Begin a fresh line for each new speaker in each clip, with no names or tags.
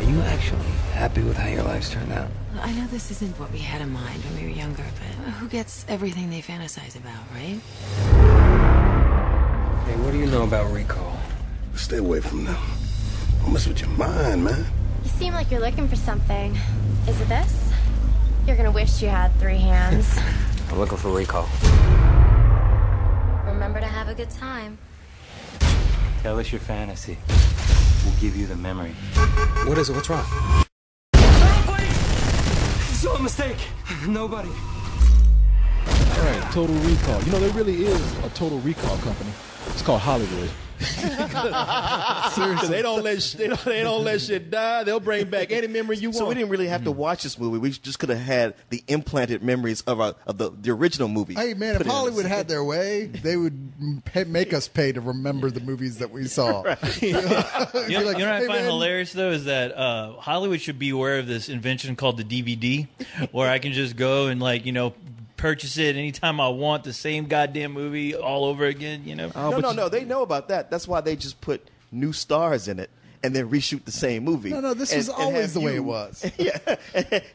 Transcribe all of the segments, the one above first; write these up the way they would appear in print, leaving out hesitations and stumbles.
Are you actually happy with how your life's turned out?
I know this isn't what we had in mind when we were younger, but who gets everything they fantasize about, right?
Hey, what do you know about recall?
Stay away from them. Don't mess with your mind, man.
You seem like you're looking for something. Is it this? You're gonna wish you had 3 hands.
I'm looking for recall.
Remember to have a good time.
Tell us your fantasy. We'll give you the memory.
What is it? What's wrong?
It's all a mistake. Nobody.
All right, Total Recall. You know, there really is a Total Recall company. It's called Hollywood. Seriously, they don't let shit die. They'll bring back any memory you want.
So we didn't really have to watch this movie. We just could have had the implanted memories of the original movie.
Hey man, if Hollywood had their way, they would make us pay to remember the movies that we saw.
Right. You know what I find hilarious though is that Hollywood should be aware of this invention called the DVD, where I can just go and purchase it anytime I want, the same goddamn movie all over again,
No, they know about that. That's why they just put new stars in it and then reshoot the same movie.
No, this was always the way it was.
Yeah,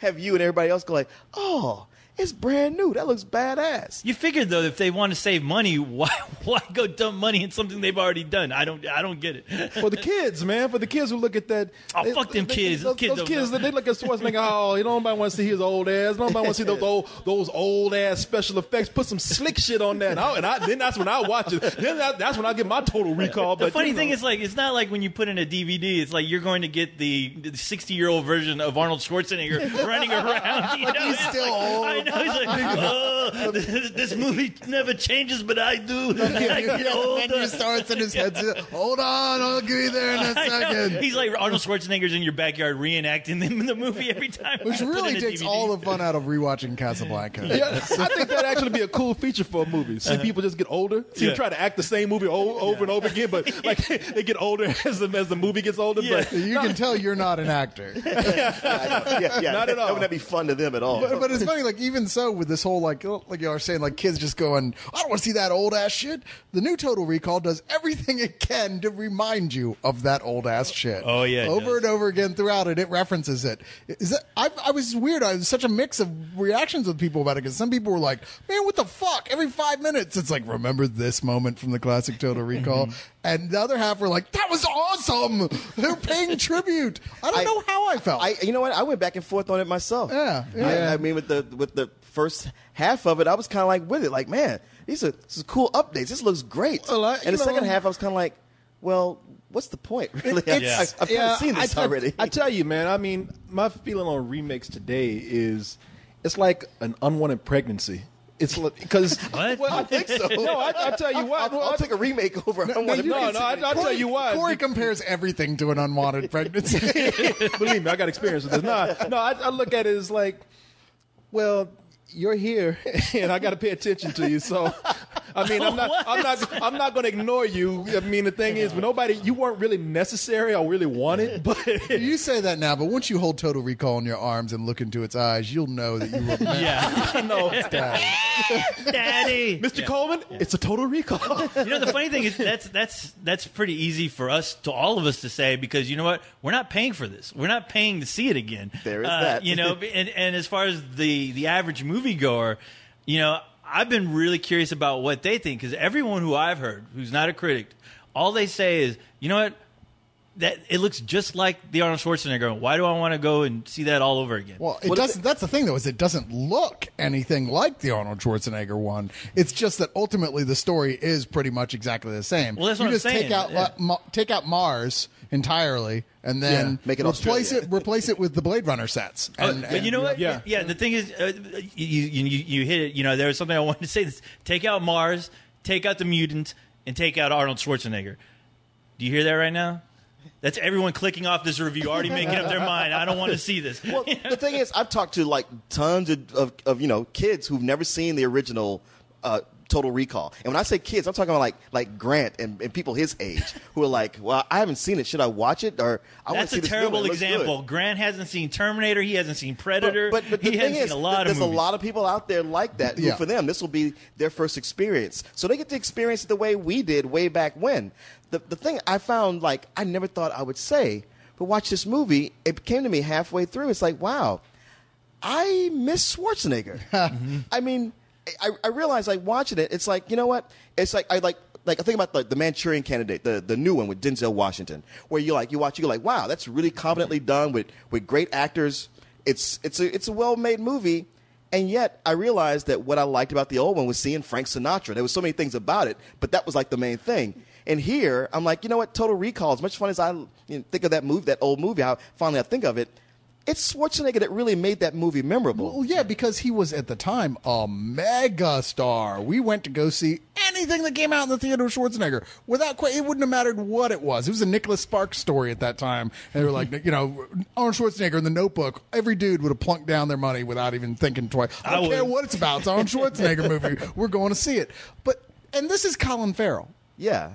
have you and everybody else go like, oh, it's brand new. That looks badass.
You figured though, if they want to save money, why go dump money in something they've already done? I don't get it.
For the kids, man, for the kids who look at that.
Oh, fuck them kids. Those kids,
they look at Schwarzenegger. Oh, nobody want to see his old ass. Nobody want to see those old ass special effects. Put some slick shit on that. Then that's when I watch it. Then that's when I get my Total Recall.
The funny thing is, it's not like when you put in a DVD. It's like you're going to get the 60-year-old version of Arnold Schwarzenegger running around.
He's still old.
I know, he's like, this movie never changes, but I do. I get older.
And he starts in his head. Hold on, I'll get you there in a second.
He's like Arnold Schwarzenegger's in your backyard reenacting them in the movie every time.
Which really takes all the fun out of rewatching Casablanca.
Yeah, I think that'd actually be a cool feature for a movie. See people just get older. See them try to act the same movie over and over again, but they get older as the movie gets older.
Yeah.
But
you can tell you're not an actor.
Yeah,
not at all.
That would not be fun to them at all.
But it's funny, even so, with this whole like you are saying, kids just going, I don't want to see that old ass shit. The new Total Recall does everything it can to remind you of that old ass shit.
Oh yeah,
over and over again throughout it. It references it. Is that I was weird. I was such a mix of reactions with people about it because some people were like, man, what the fuck? Every 5 minutes, it's like, remember this moment from the classic Total Recall, and the other half were like, that was awesome. They're paying tribute. I don't know how I felt.
You know what? I went back and forth on it myself.
Yeah.
I mean, with the first half of it, I was kind of like with it, like, man, this is cool updates. This looks great. And the second half, I was kind of like, well, what's the point? Really, I've kind of seen this already.
I tell you, man. I mean, my feeling on remakes today is it's like an unwanted pregnancy. It's because
what?
Well, I think so.
No, I tell you what.
I'll take a remake over.
I'll tell you why.
Corey compares everything to an unwanted pregnancy.
Believe me, I got experience with this. No, I look at it as like, well, you're here, and I got to pay attention to you. So, I mean, I'm not going to ignore you. I mean, the thing is, you weren't really necessary or really wanted. But
you say that now, but once you hold Total Recall in your arms and look into its eyes, you'll know that you were meant.
Yeah,
I know,
Daddy,
Mr. Coleman, it's a Total Recall.
The funny thing is that's pretty easy for all of us to say because you know what? We're not paying for this. We're not paying to see it again.
There is that.
And as far as the average moviegoer, I've been really curious about what they think because everyone who I've heard who's not a critic, all they say is, you know what? That it looks just like the Arnold Schwarzenegger. Why do I want to go and see that all over again?
Well, it doesn't. That's the thing, though, is it doesn't look anything like the Arnold Schwarzenegger one. It's just that ultimately the story is pretty much exactly the same.
Well, that's what I'm saying.
Take out Mars entirely, and then
make it
replace it with the Blade Runner sets.
But you know what? Yeah. The thing is, you hit it. There was something I wanted to say. This. Take out Mars, take out the mutant, and take out Arnold Schwarzenegger. Do you hear that right now? That's everyone clicking off this review, already making up their mind. I don't want to see this.
Well, the thing is, I've talked to tons of kids who've never seen the original Total Recall. And when I say kids, I'm talking about like Grant and people his age who are like, well, I haven't seen it. Should I watch it? Or I want to see this.
That's a terrible example. Grant hasn't seen Terminator. He hasn't seen Predator.
But
he hasn't seen a lot of movies.
There's a lot of people out there like that who, for them, this will be their first experience. So they get to experience it the way we did way back when. The thing I found, I never thought I would say, But watch this movie. It came to me halfway through. It's like, wow, I miss Schwarzenegger. I mean, I realized like watching it. It's like, you know what? It's like I think about the Manchurian Candidate, the new one with Denzel Washington, where you watch, you go like, wow, that's really competently done with great actors. It's a well-made movie. And yet, I realized that what I liked about the old one was seeing Frank Sinatra. There was so many things about it, but that was like the main thing. And here, I'm like, you know what? Total Recall, as much fun as I think of that movie, that old movie, how fondly I think of it, it's Schwarzenegger that really made that movie memorable.
Well, yeah, because he was at the time a mega star. We went to go see anything that came out in the theater with Schwarzenegger. It wouldn't have mattered what it was. It was a Nicholas Sparks story at that time. And they were like, Arnold Schwarzenegger in The Notebook. Every dude would have plunked down their money without even thinking twice. I don't care what it's about. It's Arnold Schwarzenegger movie. We're going to see it. And this is Colin Farrell.
Yeah.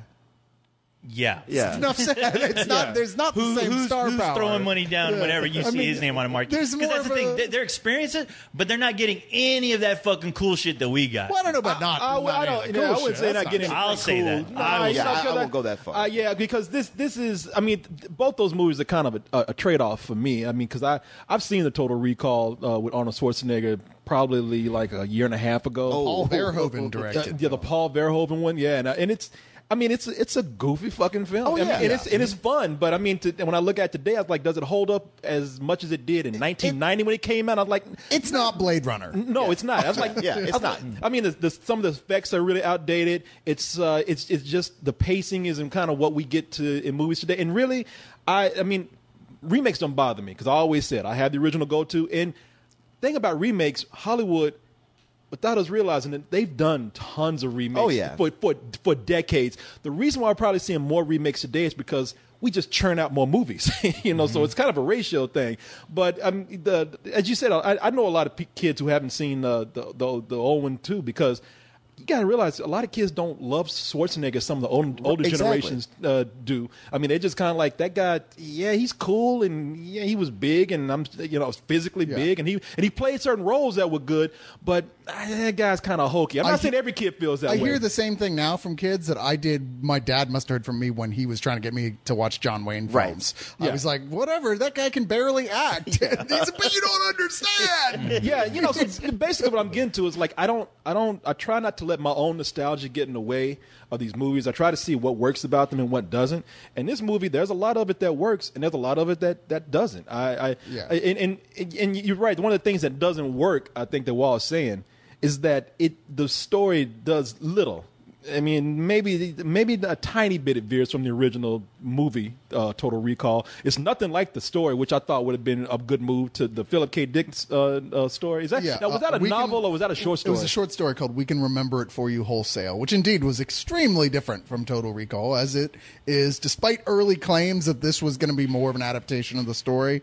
Yeah.
Enough said. It's not. There's not the same star
who's
power.
throwing money down whenever you see his name on a marquee?
There's more
that's the
of
thing. They're experiencing it, but they're not getting any of that fucking cool shit that we got.
Well, I don't know about not.
I wouldn't say not getting.
I'll say that.
I won't go that far.
Yeah, because this is. I mean, both those movies are kind of a trade off for me. I mean, because I've seen the Total Recall with Arnold Schwarzenegger probably like a year and a half ago.
Paul Verhoeven directed.
The Paul Verhoeven one. Yeah, and it's. I mean, it's a goofy fucking film.
Oh, yeah.
I mean, it's fun, but I mean, when I look at it today, I was like, does it hold up as much as it did in 1990 when it came out? I was like,
it's not Blade Runner.
No, it's not. I was like,
it's not.
I mean, some of the effects are really outdated. It's just the pacing isn't kind of what we get to in movies today. And really, I mean, remakes don't bother me because I always said I have the original go-to. And thing about remakes, Hollywood, without us realizing it, they've done tons of remakes for decades. The reason why we're probably seeing more remakes today is because we just churn out more movies, so it's kind of a ratio thing. But as you said, I know a lot of kids who haven't seen the old one too, because you got to realize a lot of kids don't love Schwarzenegger. Some of the older generations do. I mean, they're just kind of like, that guy. Yeah, he's cool, and yeah, he was big, and I'm physically big, and he played certain roles that were good. But that guy's kind of hokey. I'm not saying every kid feels that way.
I hear the same thing now from kids that I did. My dad must have heard from me when he was trying to get me to watch John Wayne films. I was like, whatever, that guy can barely act. But you don't understand.
Yeah, so basically what I'm getting to is like, I try not to let my own nostalgia get in the way of these movies. I try to see what works about them and what doesn't. And this movie, there's a lot of it that works, and there's a lot of it that doesn't. And you're right. One of the things that doesn't work, I think that Wall's saying, is that the story does little. I mean, maybe a tiny bit it veers from the original movie, Total Recall. It's nothing like the story, which I thought would have been a good move to the Philip K. Dick story. Was that a novel or was that a short story?
It was a short story called We Can Remember It For You Wholesale, which indeed was extremely different from Total Recall, as it is, despite early claims that this was going to be more of an adaptation of the story.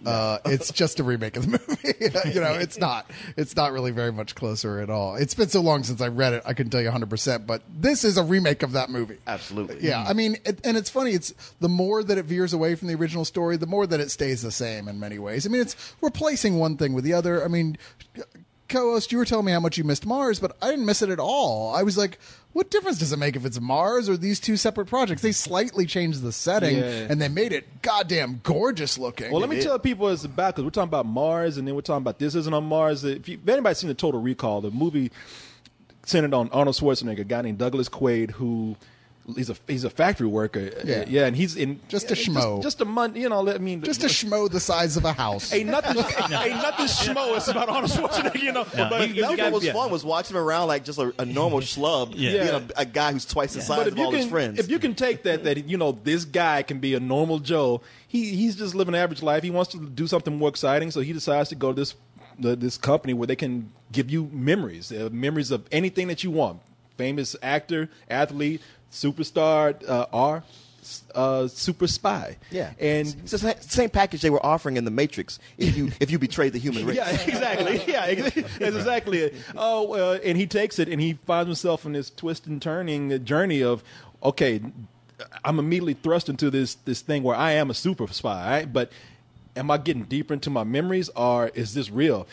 It's just a remake of the movie. It's not really very much closer at all. It's been so long since I read it, I couldn't tell you 100%, but this is a remake of that movie.
Absolutely.
Yeah. I mean, and it's funny, it's the more that it veers away from the original story, the more that it stays the same in many ways. I mean, it's replacing one thing with the other. I mean, co-host, you were telling me how much you missed Mars, but I didn't miss it at all. I was like, what difference does it make if it's Mars or these two separate projects? They slightly changed the setting, and they made it goddamn gorgeous looking.
Well, let me tell people what it's about, because we're talking about Mars, and then we're talking about This Isn't on Mars. If anybody's seen the Total Recall, the movie centered on Arnold Schwarzenegger, a guy named Douglas Quaid, who he's a factory worker. And he's in
just a schmo,
just a month. I mean,
just a schmo the size of a house.
Ain't nothing schmo. It's about Arnold Schwarzenegger.
But what was fun was watching him around like just a normal schlub. A guy who's twice the size of all his friends.
If you can take that this guy can be a normal Joe. He's just living an average life. He wants to do something more exciting, so he decides to go to this company where they can give you memories of anything that you want. Famous actor, athlete, superstar, or super spy.
Yeah,
and
it's the same package they were offering in The Matrix. If you betrayed the human race.
Yeah, exactly. That's exactly it. And he takes it, and he finds himself in this twist and turning journey of, okay, I'm immediately thrust into this thing where I am a super spy, right? But am I getting deeper into my memories, or is this real?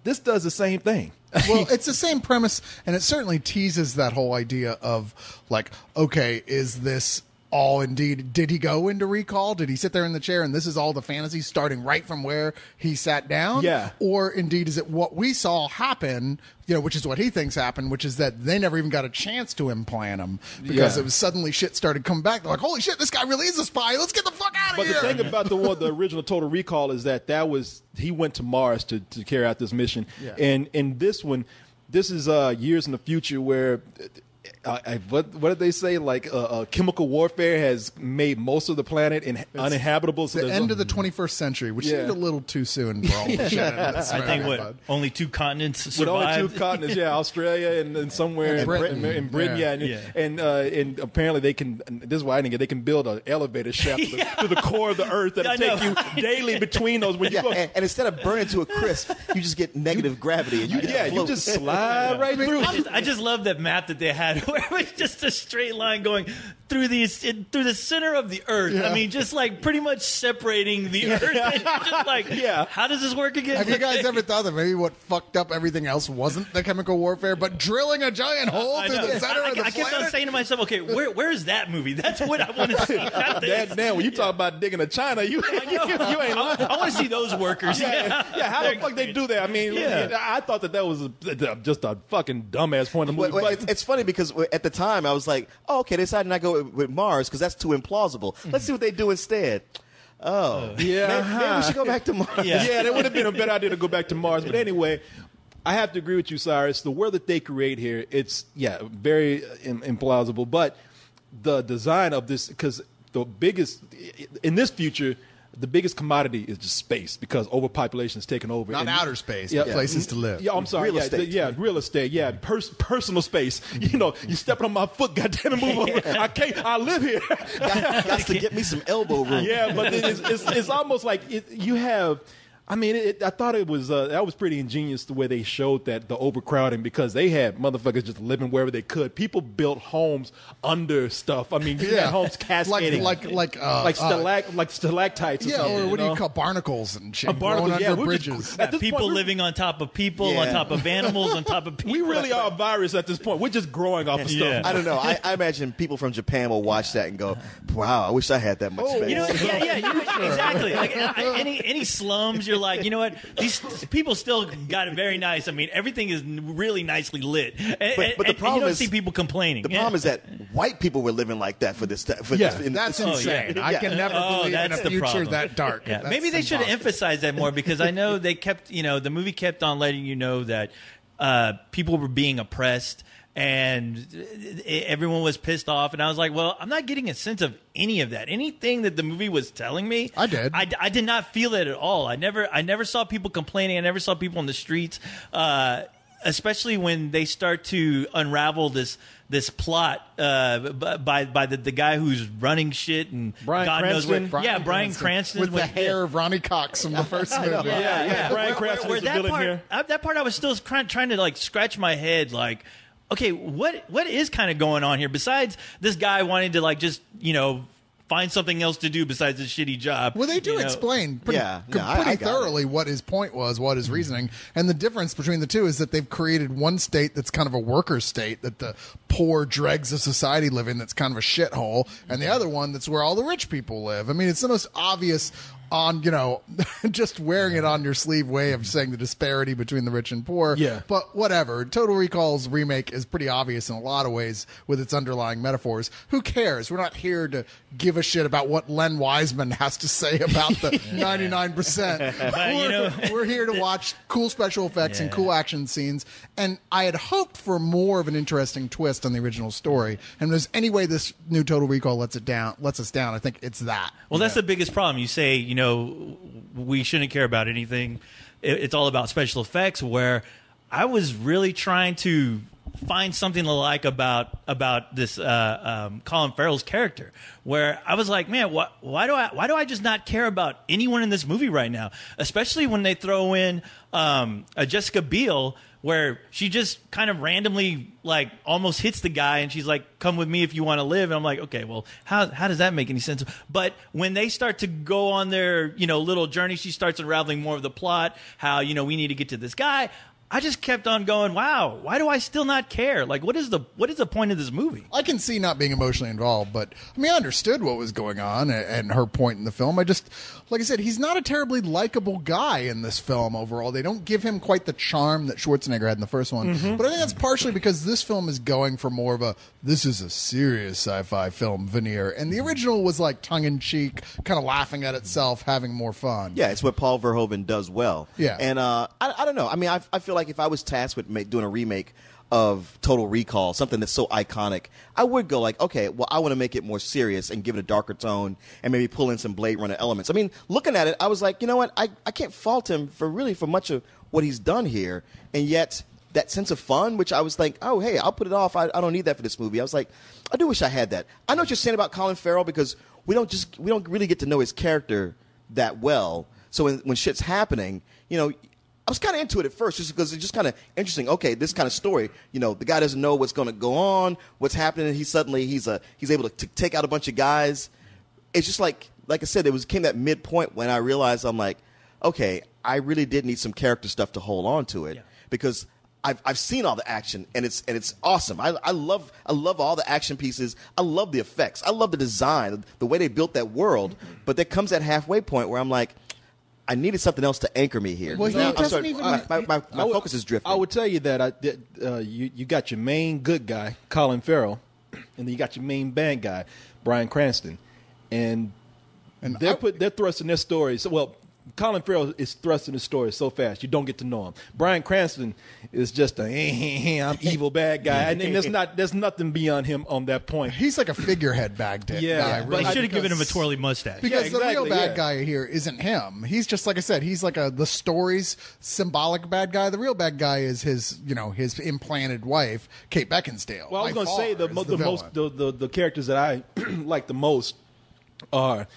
This does the same thing.
Well, it's the same premise, and it certainly teases that whole idea of like, okay, is this all indeed, did he go into recall? Did he sit there in the chair and this is all the fantasy starting right from where he sat down?
Yeah.
Or indeed, is it what we saw happen, which is what he thinks happened, which is that they never even got a chance to implant him because it was suddenly shit started coming back. They're like, holy shit, this guy really is a spy. Let's get the fuck out of
But
here.
the thing about the original Total Recall is that he went to Mars to carry out this mission.
Yeah.
And in this one, this is years in the future where what did they say? Like chemical warfare has made most of the planet uninhabitable. So
the
there's
end of the 21st century, which seemed a little too soon for all the shit in this
I think
movie,
only 2 continents
with
survived.
only 2 continents, Australia and somewhere in Britain, and apparently they can. This is why I didn't get. They can build an elevator shaft to the core of the Earth that'll take you daily between those. When you go,
and instead of burning to a crisp, you just get negative gravity, and you
just slide right through.
I just love that map that they had where it was just a straight line going through the center of the Earth.
Yeah.
I mean, just like pretty much separating the Earth. And just like, how does this work again?
Have you guys ever thought that maybe what fucked up everything else wasn't the chemical warfare, but drilling a giant hole
I
through
know.
the center of the
I kept on
planet?
saying to myself, okay, where is that movie? That's what I want to see. Not this.
Damn, when you talk about digging to China, you ain't lying.
I want to see those workers.
How the fuck they do that? I mean, I thought that was just a fucking dumbass point of the movie.
Well, it's funny because at the time I was like, oh, okay, they decided not to go with Mars because that's too implausible. Let's see what they do instead. Oh, maybe we should go back to Mars.
Yeah, that would have been a better idea to go back to Mars. But anyway, I have to agree with you, Cyrus. The world that they create here, it's very implausible. But the design of this, because the biggest in this future, the biggest commodity is just space because overpopulation is taking over.
Not outer space, but places to live.
Yeah, I'm sorry.
Real estate.
Real estate. Yeah, personal space. You stepping on my foot. Goddamn it, move over. I can't. I live here.
Got to get me some elbow room.
Yeah, but then it's almost like you have. I mean, I thought it was that was pretty ingenious the way they showed that the overcrowding because they had motherfuckers just living wherever they could. People built homes under stuff. I mean, you had homes cascading like stalactites.
Yeah,
or
or what do you call barnacles and shit?
Barnacles,
growing under
we're
bridges.
just- At this
People
point, we're-
living on top of people, on top of animals, on top of people.
We really are a virus at this point. We're just growing off of stuff.
I don't know. I imagine people from Japan will watch that and go, "Wow, I wish I had that much space."
You know, exactly. Like, any slums, you're like, you know what? These people still got it very nice. I mean, everything is really nicely lit.
But the problem
you don't
is
see people complaining.
The problem is that white people were living like that for this.
That's insane. I can never believe in a
that's the
future
problem.
that dark.
Yeah.
That's
Maybe they should have
impossible.
emphasized that more because I know they kept, the movie kept on letting you know that people were being oppressed and everyone was pissed off. And I was like, well, I'm not getting a sense of any of that. Anything that the movie was telling me,
I did.
I did not feel it at all. I never saw people complaining. I never saw people in the streets. Especially when they start to unravel this plot by the guy who's running shit and
Bryan
God knows where.
Cranston.
Bryan Cranston
with the hair of Ronnie Cox from the first movie.
Bryan Cranston is the
that
villain
part,
here.
That part I was still trying to like scratch my head like, okay, what is kind of going on here besides this guy wanting to like just find something else to do besides his shitty job.
Well, they do explain pretty
I got
thoroughly what his point was, what his reasoning, and the difference between the two is that they've created one state that's kind of a worker state that the poor dregs of society live in, that's kind of a shithole, and the other one that's where all the rich people live. I mean, it's the most obvious on, just wearing it on your sleeve way of saying the disparity between the rich and poor.
Yeah.
But whatever. Total Recall's remake is pretty obvious in a lot of ways with its underlying metaphors. Who cares? We're not here to give a shit about what Len Wiseman has to say about the 99%. We're here to watch cool special effects and cool action scenes. And I had hoped for more of an interesting twist on the original story. And if there's any way this new Total Recall lets us down, I think it's that.
Well, that's the biggest problem. You say, we shouldn't care about anything. It's all about special effects, where I was really trying to find something to like about this Colin Farrell's character, where I was like, man, why do I just not care about anyone in this movie right now? Especially when they throw in a Jessica Biel, where she just kind of randomly like almost hits the guy and she's like, come with me if you want to live. And I'm like, okay, well, how does that make any sense? But when they start to go on their, little journey, she starts unraveling more of the plot, how, we need to get to this guy. I just kept on going, wow, why do I still not care? Like, what is the point of this movie?
I can see not being emotionally involved, but I mean, I understood what was going on and her point in the film. I just, like I said, he's not a terribly likable guy in this film overall. They don't give him quite the charm that Schwarzenegger had in the first one. But I think that's partially because this film is going for more of a, this is a serious sci-fi film veneer. And the original was like tongue-in-cheek, kind of laughing at itself, having more fun.
Yeah, it's what Paul Verhoeven does well.
Yeah.
And I don't know. I mean, I feel like if I was tasked with doing a remake of Total Recall, something that's so iconic, I would go like, okay, well, I want to make it more serious and give it a darker tone and maybe pull in some Blade Runner elements. I mean, looking at it, I was like, you know what? I can't fault him for much of what he's done here. And yet that sense of fun, which I was like, oh, hey, I'll put it off. I don't need that for this movie. I was like, I do wish I had that. I know what you're saying about Colin Farrell because we don't really get to know his character that well. So when shit's happening, you know, I was kind of into it at first just because it's just kind of interesting. Okay, this kind of story, you know, the guy doesn't know what's going to go on, what's happening. And he's able to take out a bunch of guys. It's just like I said, came that midpoint when I realized I'm like, okay, I really did need some character stuff to hold on to it because I've seen all the action and it's awesome. I love all the action pieces. I love the effects. I love the design, the way they built that world. But there comes that halfway point where I'm like, I needed something else to anchor me here.
Well, he doesn't even.
My focus is drifting.
I would tell you that you got your main good guy, Colin Farrell, and then you got your main bad guy, Bryan Cranston, and they're thrusting their stories. Well, Colin Farrell is thrusting his story so fast you don't get to know him. Bryan Cranston is just I'm evil bad guy, and there's nothing beyond him on that point.
He's like a figurehead guy.
But
Really,
they should have given him a twirly mustache.
Because the real
exactly,
bad guy here isn't him. He's just like I said. He's like the story's symbolic bad guy. The real bad guy is his implanted wife, Kate Beckinsale.
Well, I was going to say the characters that I like the most are.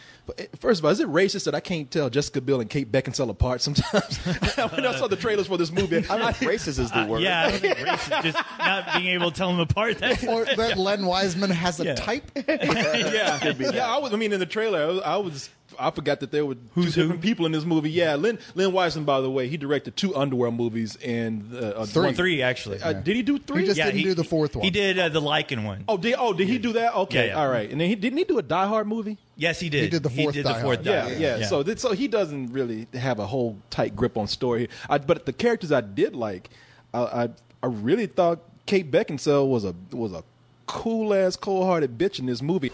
First of all, is it racist that I can't tell Jessica Biel and Kate Beckinsale apart sometimes? When I saw the trailers for this movie,
I don't know if racist is the word.
Yeah, I don't think racist, just not being able to tell them apart.
Or that Len Wiseman has a type.
I mean, in the trailer, I forgot that there were two different people in this movie. Yeah, Len Wiseman, by the way, he directed 2 underwear movies and
3 actually.
Did he do 3?
He just didn't do the 4th one.
He did the Lycan one.
Did he do that? Okay,
Yeah.
all right. And then didn't he do a Die Hard movie?
Yes, he did.
He did the fourth Die Hard.
Yeah. So he doesn't really have a whole tight grip on story. But the characters I did like, I really thought Kate Beckinsale was a cool ass, cold hearted bitch in this movie.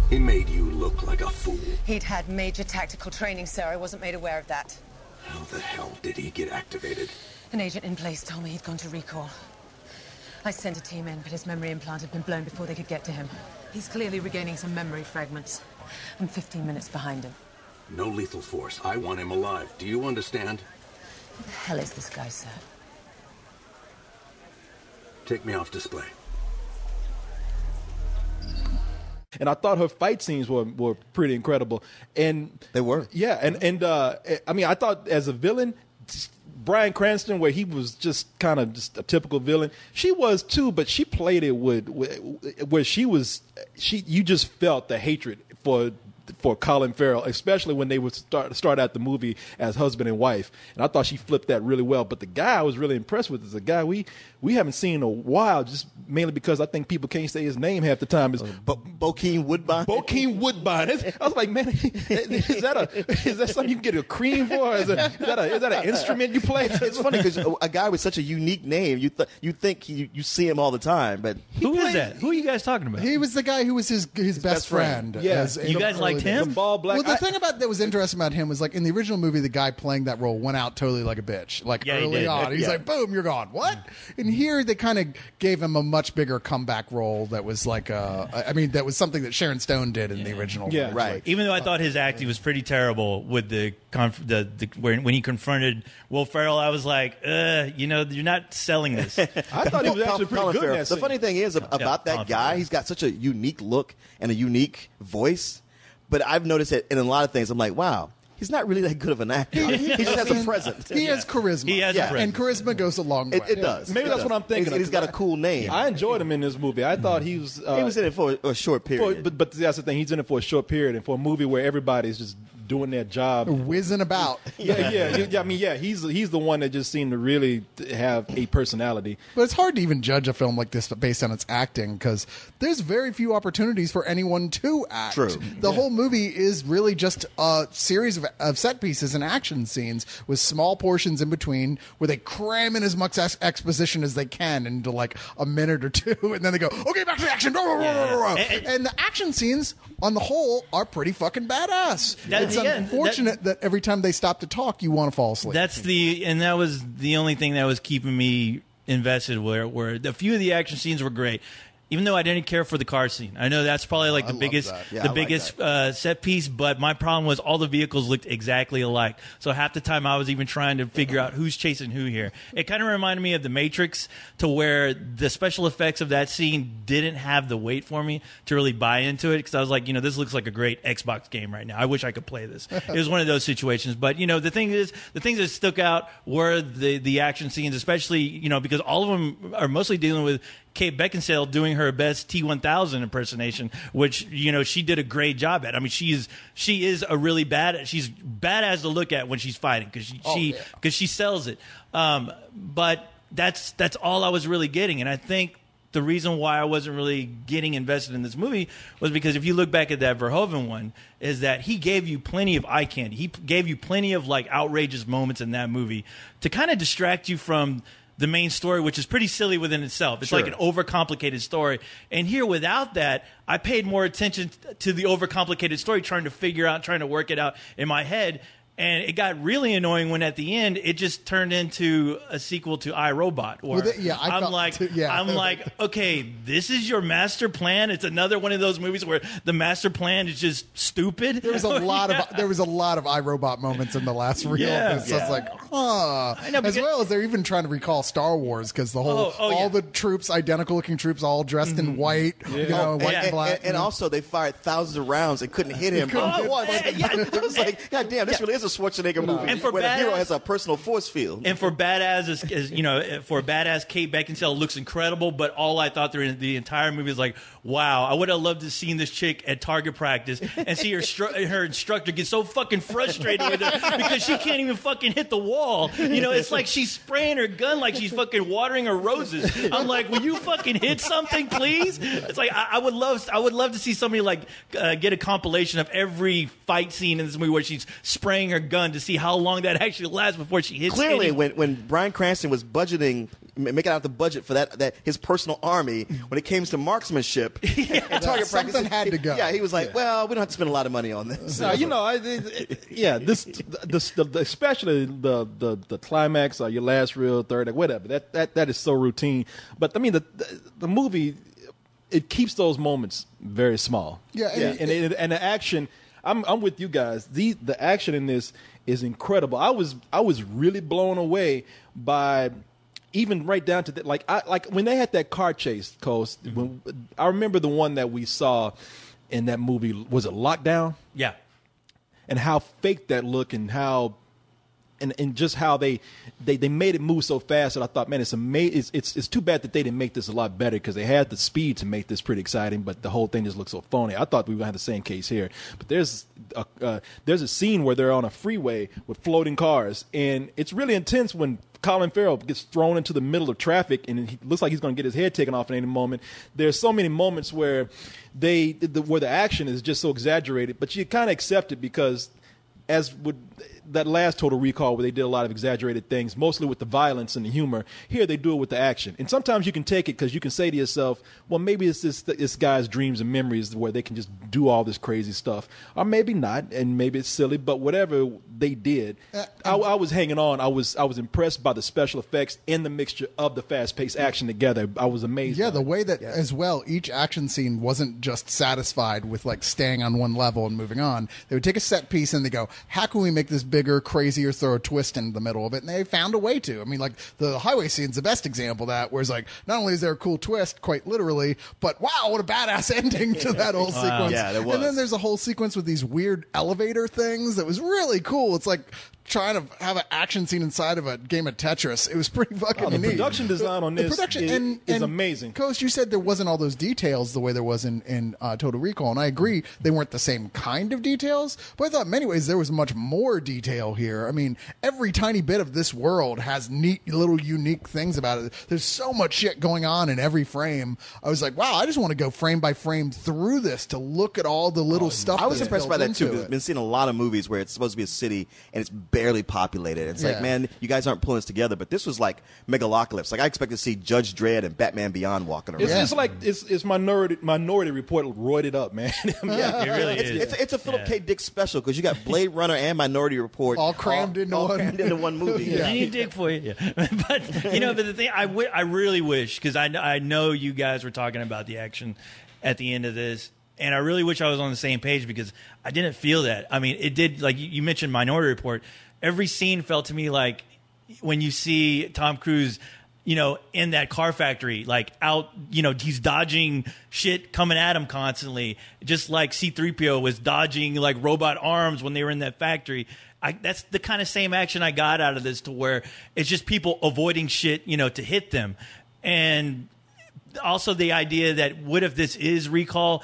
He made you look like a fool.
He'd had major tactical training, sir. I wasn't made aware of that.
How the hell did he get activated?
An agent in place told me he'd gone to recall. I sent a team in, but his memory implant had been blown before they could get to him. He's clearly regaining some memory fragments. I'm 15 minutes behind him.
No lethal force. I want him alive. Do you understand?
Who the hell is this guy, sir?
Take me off display.
And I thought her fight scenes were pretty incredible. And
They were.
Yeah, and I mean, I thought as a villain, Bryan Cranston, where he was just kind of just a typical villain, she was too, but she played it with where you just felt the hatred for Colin Farrell, especially when they would start out the movie as husband and wife. And I thought she flipped that really well. But the guy I was really impressed with is a guy we haven't seen in a while, just mainly because I think people can't say his name half the time. Is
Bokeem Woodbine?
Bokeem Woodbine. I was like, man, is that something you can get a cream for? Is that an instrument you play?
It's funny because a guy with such a unique name, you think you see him all the time, but
Who is that? Who are you guys talking about?
He was the guy who was his best friend.
Yeah.
You guys liked him?
The bald black.
Well, the thing that was interesting about him was like in the original movie, the guy playing that role went out totally like a bitch. Like
Yeah, he
early
did.
on, he's
Yeah.
like, "Boom, you're gone." What? And here they kind of gave him a much bigger comeback role. That was like, that was something that Sharon Stone did in the original.
Yeah.
movie.
Right.
Even though I thought his acting was pretty terrible with when he confronted Will Ferrell, I was like, you're not selling this.
I thought he was actually pretty
Colin
good in
Farrell.
that
The
scene.
funny thing is about that
Colin
guy,
Farrell.
he's got such a unique look and a unique voice. But I've noticed that in a lot of things, I'm like, wow, he's not really that good of an actor. He just has a presence.
He has charisma.
He has a
and charisma goes a long way.
It does.
Maybe
It
that's
does.
what I'm thinking.
He's got a cool name.
I enjoyed him in this movie. I thought he was.
He was in it for a short period.
But that's the thing. He's in it for a short period, and for a movie where everybody's just doing their job,
whizzing about.
I mean, he's the one that just seemed to really have a personality.
But it's hard to even judge a film like this based on its acting because there's very few opportunities for anyone to act.
True.
The whole movie is really just a series of set pieces and action scenes with small portions in between where they cram in as much exposition as they can into like a minute or two, and then they go, okay, back to the action. And the action scenes on the whole are pretty fucking badass. It's unfortunate that every time they stop to talk, you want to fall asleep.
That was the only thing that was keeping me invested. Where a few of the action scenes were great. Even though I didn't care for the car scene. I know that's probably like the biggest set piece, but my problem was all the vehicles looked exactly alike. So half the time I was even trying to figure out who's chasing who here. It kind of reminded me of The Matrix, to where the special effects of that scene didn't have the weight for me to really buy into it, because I was like, this looks like a great Xbox game right now. I wish I could play this. It was one of those situations. But, the things that stuck out were the action scenes, especially, because all of them are mostly dealing with Kate Beckinsale doing her best T-1000 impersonation, which she did a great job at. I mean, she is a really she's badass to look at when she's fighting, because she sells it. But that's all I was really getting, and I think the reason why I wasn't really getting invested in this movie was because if you look back at that Verhoeven one, is that he gave you plenty of eye candy. He gave you plenty of like outrageous moments in that movie to kind of distract you from the main story, which is pretty silly within itself. It's like an overcomplicated story. And here, without that, I paid more attention to the overcomplicated story, trying to work it out in my head. And it got really annoying when at the end it just turned into a sequel to iRobot. I'm like, okay, this is your master plan. It's another one of those movies where the master plan is just stupid.
There was a lot of iRobot moments in the last reel. So it's like, as well as they're even trying to recall Star Wars, because the whole all the troops, identical looking troops, all dressed in white, white and black.
And also they fired thousands of rounds and couldn't hit him. It was like, God damn, this really is a Schwarzenegger movie where the hero has a personal force field.
And for badass, for badass, Kate Beckinsale looks incredible, but all I thought during the entire movie is like, wow, I would have loved to have seen this chick at target practice and see her instructor get so fucking frustrated with her because she can't even fucking hit the wall. It's like she's spraying her gun like she's fucking watering her roses. I'm like, will you fucking hit something, please? It's like I would love to see somebody like get a compilation of every fight scene in this movie where she's spraying her gun to see how long that actually lasts before she hits.
Clearly, when Bryan Cranston was budgeting, making out the budget for that his personal army, when it came to marksmanship and target practice,
something had to go.
Yeah, he was like, well, we don't have to spend a lot of money on this.
Especially the climax or your last reel, third act, whatever. That is so routine. But I mean, the movie, it keeps those moments very small. And the action. I'm with you guys. The action in this is incredible. I was really blown away by, even right down to like when they had that car chase, Coast. I remember the one that we saw in that movie, was it Lockdown?
Yeah.
And how fake that looked, and how and just how they made it move so fast that I thought, man, it's amazing. It's too bad that they didn't make this a lot better, because they had the speed to make this pretty exciting, but the whole thing just looked so phony. I thought we were going to have the same case here, but there's a scene where they're on a freeway with floating cars, and it's really intense when Colin Farrell gets thrown into the middle of traffic, and he looks like he's going to get his head taken off at any moment. There's so many moments where where the action is just so exaggerated, but you kind of accept it, because as with that last Total Recall, where they did a lot of exaggerated things, mostly with the violence and the humor, here they do it with the action. And sometimes you can take it because you can say to yourself, well, maybe it's this guy's dreams and memories where they can just do all this crazy stuff. Or maybe not, and maybe it's silly, but whatever they did, I was hanging on. I was impressed by the special effects and the mixture of the fast-paced action together. I was amazed.
Yeah, the way that, as well, each action scene wasn't just satisfied with like staying on one level and moving on. They would take a set piece and they go, how can we make this bigger, crazier, throw a twist in the middle of it? And they found a way to. I mean, like the highway scene's the best example of that, where it's like, not only is there a cool twist, quite literally, but wow, what a badass ending to that whole sequence.
Yeah, there was.
And then there's a whole sequence with these weird elevator things that was really cool. It's like trying to have an action scene inside of a game of Tetris. It was pretty fucking neat.
The production design on this is amazing.
Coast, you said there wasn't all those details the way there was in Total Recall, and I agree they weren't the same kind of details, but I thought in many ways there was much more detail here. I mean, every tiny bit of this world has neat little unique things about it. There's so much shit going on in every frame. I was like, wow, I just want to go frame by frame through this to look at all the little stuff.
I was
that's
impressed by
built
that too.
into
Because I've
it.
been seeing a lot of movies where it's supposed to be a city and it's barely populated. It's like,
Yeah.
man, you guys aren't pulling this together. But this was like Megalocalypse. Like I expect to see Judge Dredd and Batman Beyond walking around.
It's like it's Minority Report roided up, man. I mean,
It really is.
It's a Philip K. Dick special because you got Blade Runner and Minority Report
All crammed into one.
crammed into one movie.
Virginia Dick for you. Yeah. But but the thing I really wish, because I know you guys were talking about the action at the end of this, and I really wish I was on the same page because I didn't feel that. I mean, it did, like you mentioned Minority Report. Every scene felt to me like when you see Tom Cruise, in that car factory, like out, he's dodging shit coming at him constantly, just like C-3PO was dodging like robot arms when they were in that factory. That's the kind of same action I got out of this, to where it's just people avoiding shit, to hit them. And also the idea that what if this is Recall?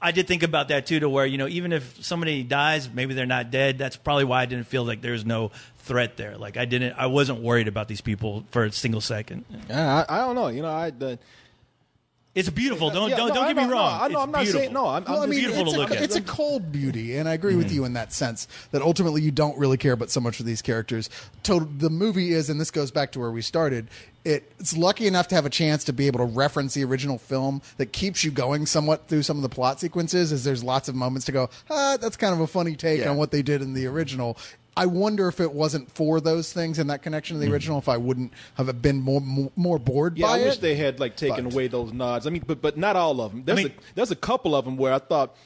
I did think about that too, to where, even if somebody dies, maybe they're not dead. That's probably why I didn't feel like there's no threat there. Like I wasn't worried about these people for a single second.
Yeah, I don't know.
It's beautiful. Don't get me wrong.
No, I'm
It's
not saying no.
Well, I mean,
beautiful to look at.
It's a cold beauty, and I agree with you in that sense that ultimately you don't really care about so much for these characters. The movie is, and this goes back to where we started, it's lucky enough to have a chance to be able to reference the original film that keeps you going somewhat through some of the plot sequences, as there's lots of moments to go, that's kind of a funny take on what they did in the original. I wonder if it wasn't for those things and that connection to the original, if I wouldn't have been more bored by it.
I wish they had taken away those nods. I mean, but not all of them. There's a couple of them where I thought,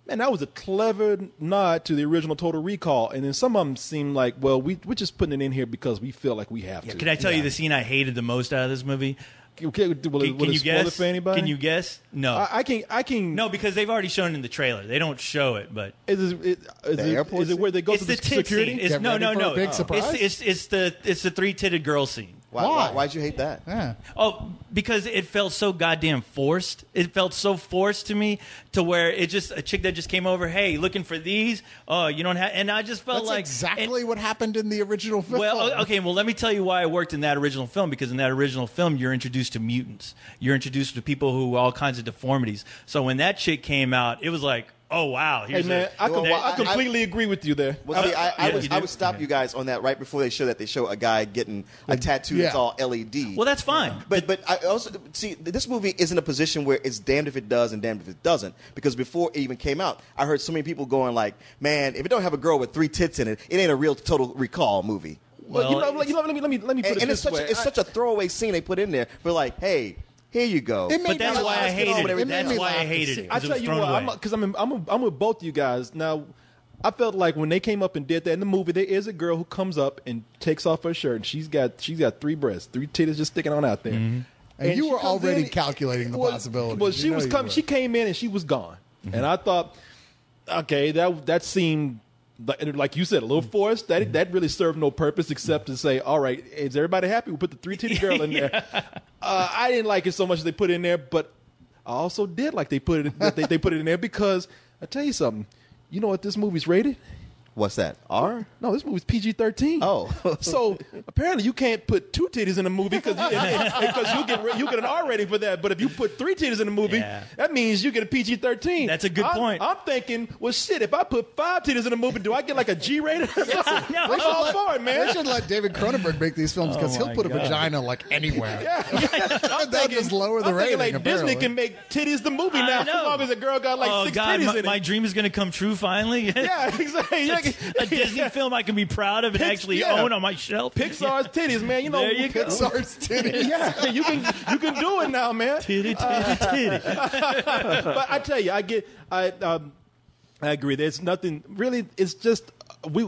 man, that was a clever nod to the original Total Recall, and then some of them seem like, well, we're just putting it in here because we feel like we have to.
Can I tell you the scene I hated the most out of this movie?
Okay, will
Can you guess?
For anybody?
Can you guess? No,
I can.
No, because they've already shown it in the trailer. They don't show it, but
Is it where they go
it's
to
the
the
tit
security?
scene. It's,
Get
no,
ready
no,
for a
no.
big surprise?
It's the three-titted girl scene.
Why'd you hate that?
Yeah.
Oh, because it felt so goddamn forced. It felt so forced to me, to where it just a chick that just came over. Hey, looking for these? Oh, you don't have. And I just felt
That's
like
exactly what happened in the original film.
Well, okay. Well, let me tell you why it worked in that original film. Because in that original film, you're introduced to mutants. You're introduced to people who all kinds of deformities. So when that chick came out, it was like, oh wow.
Hey man, I completely agree with you there.
Well, see, I
you do?
would stop you guys on that right before they show that. They show a guy getting a tattoo that's all LED.
Well, that's fine.
But I also see this movie is in a position where it's damned if it does and damned if it doesn't. Because before it even came out, I heard so many people going like, "Man, if it don't have a girl with 3 tits in it, it ain't a real Total Recall movie."
Well, let me put it
And
this way.
it's such a throwaway scene they put in there for like, hey. Here you go.
It made
But that's
me
why I
laugh.
hated it.
made
That's
me
why I
laugh to
hated
see
it.
I
Because it
tell
was
you
thrown away.
what, because I'm with both you guys. Now, I felt like when they came up and did that in the movie, there is a girl who comes up and takes off her shirt, and she's got 3 breasts, 3 titties just sticking on out there.
And you
she
were
comes
already
in-
calculating the possibilities.
Well,
You know you were.
She came in and she was gone, and I thought, okay, that seemed like you said, a little forced. That really served no purpose except to say, all right, is everybody happy? We put the 3 titty girl in there. I didn't like it so much as they put it in there, but I also did like they put it in there because I tell you something. You know what this movie's rated?
What's that? R?
No, this movie's PG-13.
Oh.
So apparently you can't put 2 titties in a movie because you get an R rating for that. But if you put 3 titties in a movie, that means you get a PG-13.
That's a good point.
I'm thinking, well, shit, if I put 5 titties in a movie, do I get like a G rating? I'm all for it, man.
They should let David Cronenberg make these films because
Oh,
he'll put a vagina like anywhere.
I'm
They'll just lower the rating.
Like Disney
apparently.
can make titties the movie
I
now, as
know.
long as a girl got like
Oh
6
God,
titties in
my
it.
dream is going to come true finally.
Yeah, exactly.
A Disney film I can be proud of and actually own on my shelf.
Pixar's titties, man. You know,
There you go.
Pixar's titties.
Yeah, you can do it now, man.
Titty.
But I tell you, I agree. There's nothing really. It's just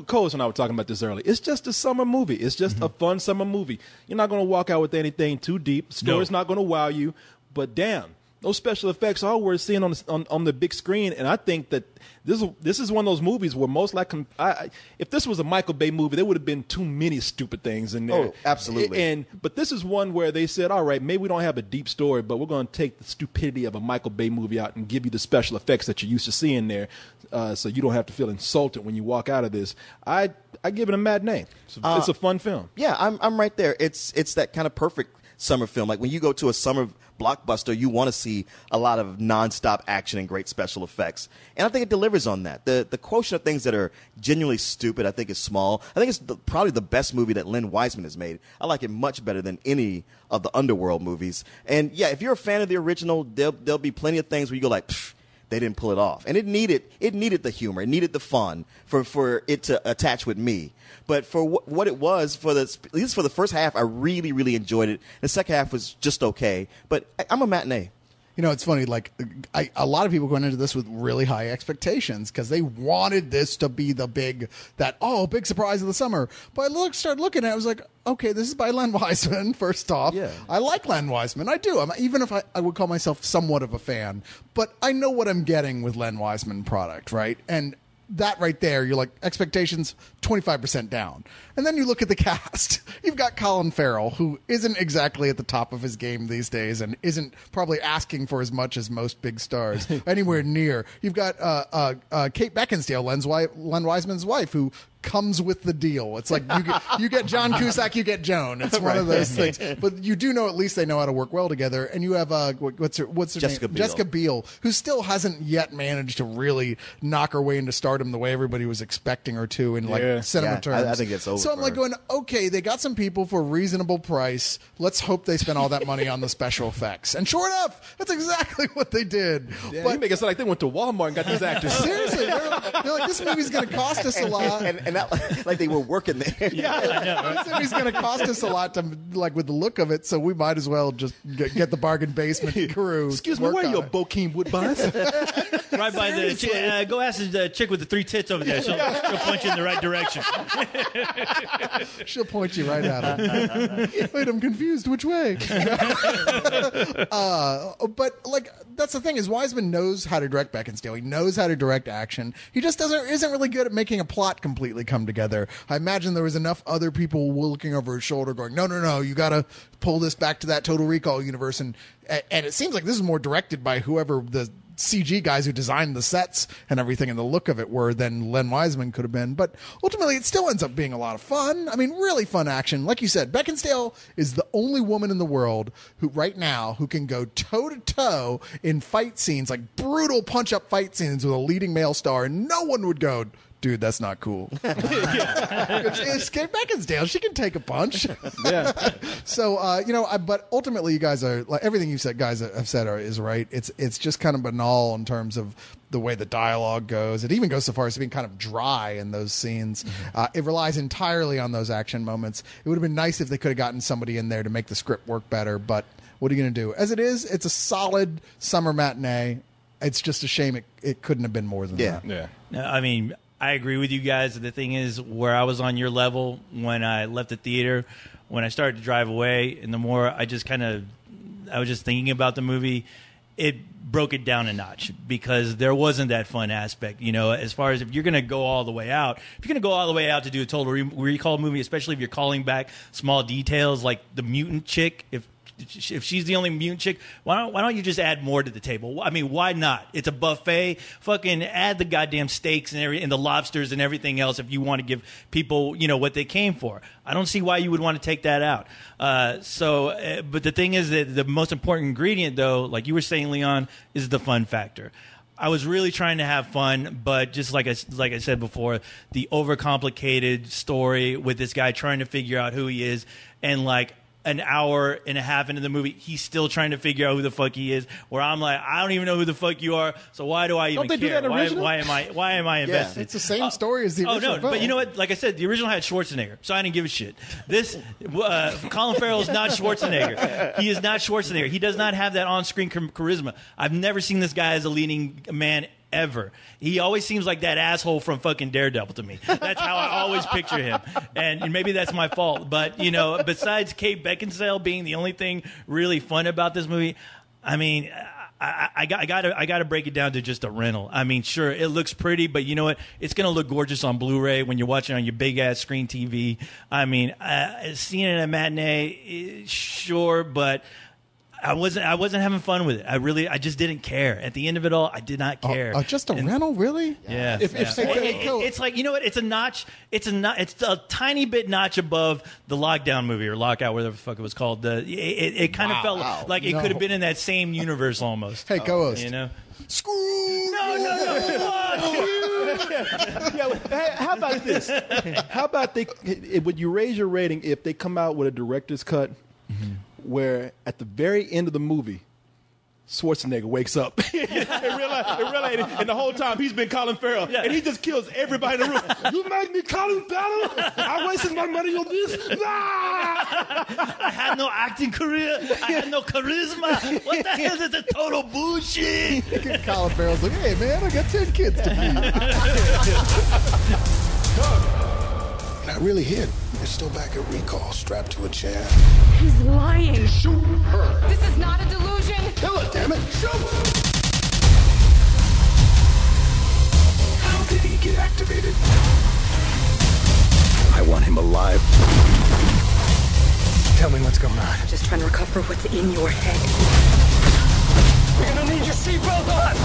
Coles and I were talking about this earlier. It's just a summer movie. It's just a fun summer movie. You're not going to walk out with anything too deep. The story's not going to wow you. But damn, those special effects are worth seeing on the big screen. And I think that this is one of those movies where most likely, if this was a Michael Bay movie, there would have been too many stupid things in there.
Oh, absolutely.
But this is one where they said, all right, maybe we don't have a deep story, but we're going to take the stupidity of a Michael Bay movie out and give you the special effects that you're used to seeing there, so you don't have to feel insulted when you walk out of this. I give it a matinee. It's a fun film.
Yeah, I'm right there. It's that kind of perfect summer film. Like when you go to a summer blockbuster, you want to see a lot of nonstop action and great special effects. And I think it delivers on that. The quotient of things that are genuinely stupid, I think, is small. I think it's probably the best movie that Len Wiseman has made. I like it much better than any of the Underworld movies. And yeah, if you're a fan of the original, there'll be plenty of things where you go like, pfft, they didn't pull it off. And it needed the humor. It needed the fun for it to attach with me. But for what it was, at least for the first half, I really, really enjoyed it. The second half was just okay. But I'm a matinee.
You know, it's funny, like, a lot of people went into this with really high expectations because they wanted this to be the big surprise of the summer. But I started looking at it, I was like, okay, this is by Len Wiseman, first off.
Yeah.
I like Len Wiseman. I do. Even if I would call myself somewhat of a fan. But I know what I'm getting with Len Wiseman product, right? And that right there, you're like, expectations 25% down. And then you look at the cast. You've got Colin Farrell, who isn't exactly at the top of his game these days and isn't probably asking for as much as most big stars anywhere near. You've got Kate Beckinsale, Len Wiseman's wife, who comes with the deal. It's like you get John Cusack, you get Joan. It's one of those things. But you do know at least they know how to work well together. And you have what's her
Jessica
name?
Biel.
Jessica Biel, who still hasn't yet managed to really knock her way into stardom the way everybody was expecting her to in cinema terms.
I think it's over.
So I'm like going, okay, they got some people for a reasonable price. Let's hope they spent all that money on the special effects. And sure enough, that's exactly what they did.
Yeah,
but
you make it sound like they went to Walmart and got these actors.
seriously, they're like, this movie's going to cost us a lot.
And that, like they were working there.
Yeah, I know. This movie's going to cost us a lot to, like, with the look of it, so we might as well just get the bargain basement crew.
Excuse me, where are your Bokeem Woodbines?
Right by the go ask the chick with the 3 tits over there. She'll point you in the right direction.
She'll point you right at him. Wait, I'm confused. Which way? But like, that's the thing is Wiseman knows how to direct Beckinsale. He knows how to direct action. He just isn't really good at making a plot completely come together. I imagine there was enough other people looking over his shoulder going, no, you got to pull this back to that Total Recall universe. And it seems like this is more directed by whoever the CG guys who designed the sets and everything and the look of it were than Len Wiseman could have been. But ultimately, it still ends up being a lot of fun. I mean, really fun action. Like you said, Beckinsale is the only woman in the world who can go toe-to-toe in fight scenes, like brutal punch-up fight scenes with a leading male star, and no one would go, dude, that's not cool. It's Kate Beckinsale. She can take a punch.
Yeah.
So, but ultimately, you guys are, like, everything you said, guys have said is right. It's just kind of banal in terms of the way the dialogue goes. It even goes so far as to being kind of dry in those scenes. It relies entirely on those action moments. It would have been nice if they could have gotten somebody in there to make the script work better, but what are you going to do? As it is, it's a solid summer matinee. It's just a shame it couldn't have been more than that.
Yeah.
No, I mean, I agree with you guys. The thing is, where I was on your level when I left the theater, when I started to drive away, and the more I was just thinking about the movie, it broke it down a notch because there wasn't that fun aspect. You know, as far as if you're going to go all the way out, to do a Total Recall movie, especially if you're calling back small details like the mutant chick, if she's the only mutant chick, why don't you just add more to the table? I mean, why not? It's a buffet. Fucking add the goddamn steaks and the lobsters and everything else if you want to give people, what they came for. I don't see why you would want to take that out. But the thing is that the most important ingredient, though, like you were saying, Leon, is the fun factor. I was really trying to have fun, but just like I said before, the overcomplicated story with this guy trying to figure out who he is, and like an hour and a half into the movie, he's still trying to figure out who the fuck he is. Where I'm like, I don't even know who the fuck you are, so why do I even
Don't they
care?
do that original?
Why am I invested?
It's the same story as the original film.
But you know what? Like I said, the original had Schwarzenegger, so I didn't give a shit. This Colin Farrell is not Schwarzenegger. He is not Schwarzenegger. He does not have that on-screen charisma. I've never seen this guy as a leading man ever. He always seems like that asshole from fucking Daredevil to me. That's how I always picture him. And maybe that's my fault. But, besides Kate Beckinsale being the only thing really fun about this movie, I mean, I gotta break it down to just a rental. I mean, sure, it looks pretty, but you know what? It's gonna look gorgeous on Blu-ray when you're watching on your big ass screen TV. I mean, seeing it at a matinee, sure, but I wasn't having fun with it. I just didn't care. At the end of it all, I did not care.
Just a rental, really?
Yeah. It's like, you know what? It's a notch. It's a tiny bit notch above the Lockdown movie or Lockout, whatever the fuck it was called. It kind of felt like it could have been in that same universe almost.
Hey, co-host.
You know?
Screw!
No.
Yeah, how about this? How about would you raise your rating if they come out with a director's cut where at the very end of the movie, Schwarzenegger wakes up and realize, and the whole time he's been Colin Farrell, and he just kills everybody in the room. You make me Colin Farrell? I wasted my money on this?
I had no acting career. I had no charisma. What the hell is this total bullshit?
Colin Farrell's like, hey, man, I got 10 kids to feed.
Not really hit. They're still back at recall, strapped to a chair.
He's lying.
Shoot her.
This is not a delusion.
Kill her, damn it. Shoot! How did he get activated? I want him alive.
Tell me what's going on.
I'm just trying to recover what's in your head.
You're gonna need your seatbelt on!